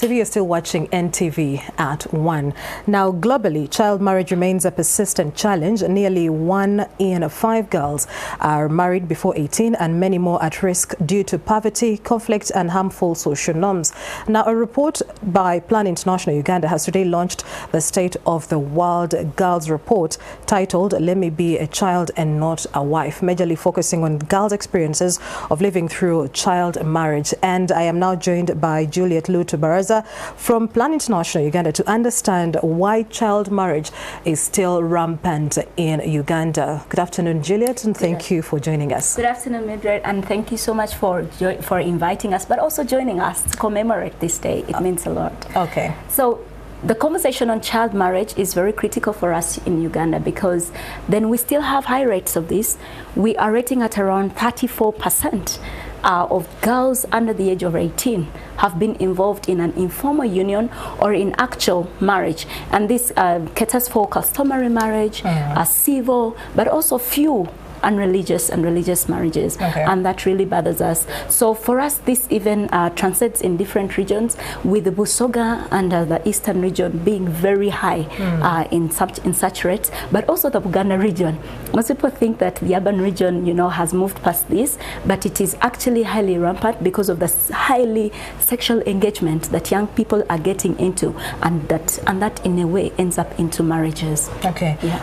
TV, you're still watching NTV at 1. Now, globally, child marriage remains a persistent challenge. Nearly 1 in 5 girls are married before 18 and many more at risk due to poverty, conflict and harmful social norms. Now, a report by Plan International Uganda has today launched the State of the World Girls Report titled "Let Me Be a Child and Not a Wife," majorly focusing on girls' experiences of living through child marriage. And I am now joined by Juliet Luutu Barasa from Plan International Uganda to understand why child marriage is still rampant in Uganda. Good afternoon, Juliet, and thank you for joining us. Good afternoon, Mildred, and thank you so much for inviting us, but also joining us to commemorate this day. It means a lot. Okay. So, the conversation on child marriage is very critical for us in Uganda because then we still have high rates of this. We are rating at around 34% of girls under the age of 18 have been involved in an informal union or in actual marriage. And this caters for customary marriage, civil, but also few unreligious and religious marriages, and that really bothers us. So for us, this even transcends in different regions, with the Busoga and the eastern region being very high in such rates, but also the Buganda region. Most people think that the urban region, you know, has moved past this, but it is actually highly rampant because of the highly sexual engagement that young people are getting into, and that in a way ends up into marriages.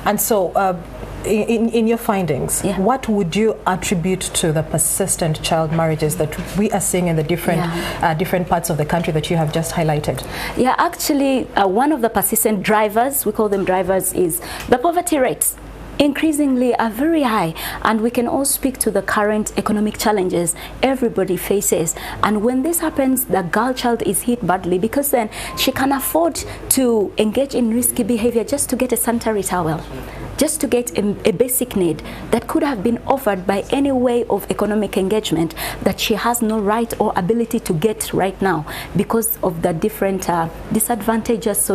And so in your findings, what would you attribute to the persistent child marriages that we are seeing in the different parts of the country that you have just highlighted? Yeah, actually, one of the persistent drivers, we call them drivers, is the poverty rates. Increasingly are very high, and we can all speak to the current economic challenges everybody faces. And when this happens, the girl child is hit badly because then she can afford to engage in risky behavior just to get a sanitary towel, just to get a basic need that could have been offered by any way of economic engagement that she has no right or ability to get right now because of the different disadvantageous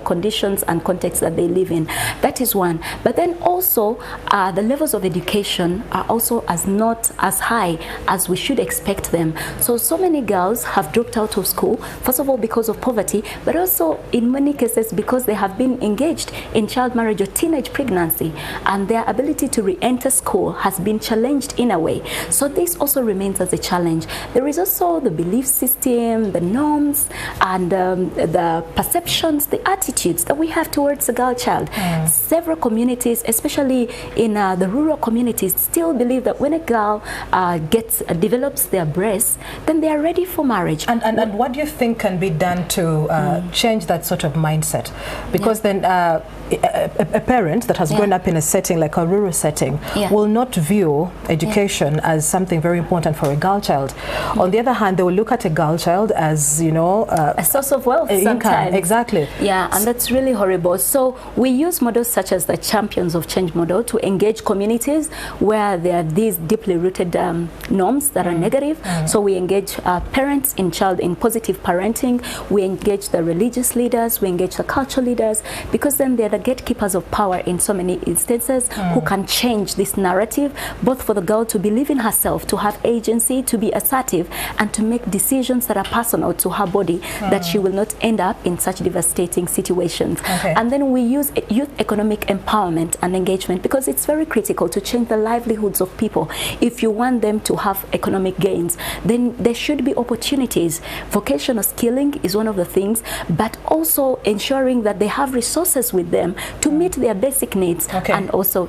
conditions and contexts that they live in. That is one. But then also the levels of education are also not as high as we should expect them. So many girls have dropped out of school, first of all because of poverty, but also in many cases because they have been engaged in child marriage or teenage pregnancy, and their ability to re-enter school has been challenged in a way. So this also remains as a challenge. There is also the belief system, the norms, and the perceptions, the attitudes that we have towards the girl child. Several communities, especially in the rural communities, still believe that when a girl develops their breasts, then they are ready for marriage. And what do you think can be done to change that sort of mindset? Because then a parent that has grown up in a setting like a rural setting will not view education as something very important for a girl child. On the other hand, they will look at a girl child as, you know, a source of wealth sometimes. Exactly. Yeah, and that's really horrible. So we use models such as the Champions of Change model to engage communities where there are these deeply rooted norms that are negative. So we engage parents in positive parenting. We engage the religious leaders. We engage the cultural leaders, because then they're the gatekeepers of power in so many instances who can change this narrative, both for the girl to believe in herself, to have agency, to be assertive, and to make decisions that are personal to her body, that she will not end up in such devastating situations. And then we use youth economic empowerment and engagement, because it's very critical to change the livelihoods of people. If you want them to have economic gains, then there should be opportunities. Vocational skilling is one of the things, but also ensuring that they have resources with them to meet their basic needs. And also,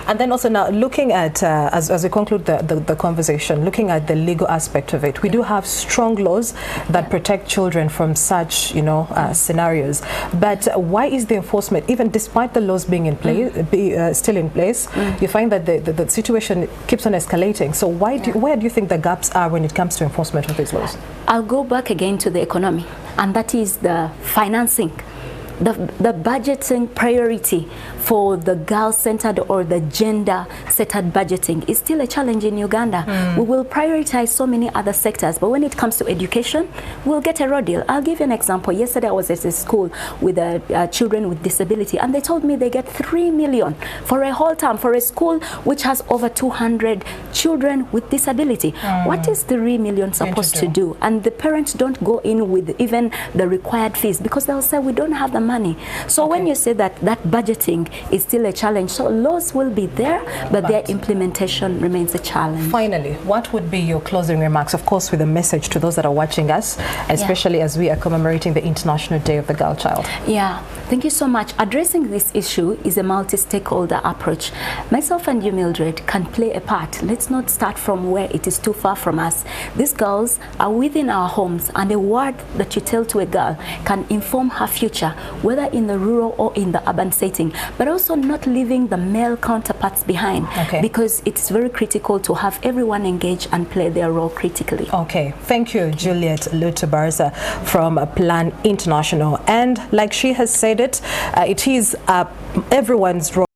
and then also now looking at, as we conclude the conversation, looking at the legal aspect of it, we do have strong laws that protect children from such, you know, scenarios. But why is the enforcement, even despite the laws being in place, still in place, you find that the situation keeps on escalating? So where do you think the gaps are when it comes to enforcement of these laws? I'll go back again to the economy, and that is the financing. The budgeting priority for the girl-centered or the gender-centered budgeting is still a challenge in Uganda. We will prioritize so many other sectors, but when it comes to education, we'll get a raw deal. I'll give you an example. Yesterday I was at a school with children with disability, and they told me they get 3 million for a whole term for a school which has over 200 children with disability. What is 3 million supposed to do? And the parents don't go in with even the required fees because they'll say we don't have the money. So when you say that budgeting is still a challenge, so laws will be there, but their implementation remains a challenge. Finally, what would be your closing remarks, of course, with a message to those that are watching us, especially as we are commemorating the International Day of the Girl Child? Yeah, thank you so much. Addressing this issue is a multi-stakeholder approach. Myself and you, Mildred, can play a part. Let's not start from where it is too far from us. These girls are within our homes, and a word that you tell to a girl can inform her future, whether in the rural or in the urban setting, but also not leaving the male counterparts behind, because it's very critical to have everyone engage and play their role critically. Okay, thank you, Juliet Luutu Barasa from Plan International. And like she has said it, it is everyone's role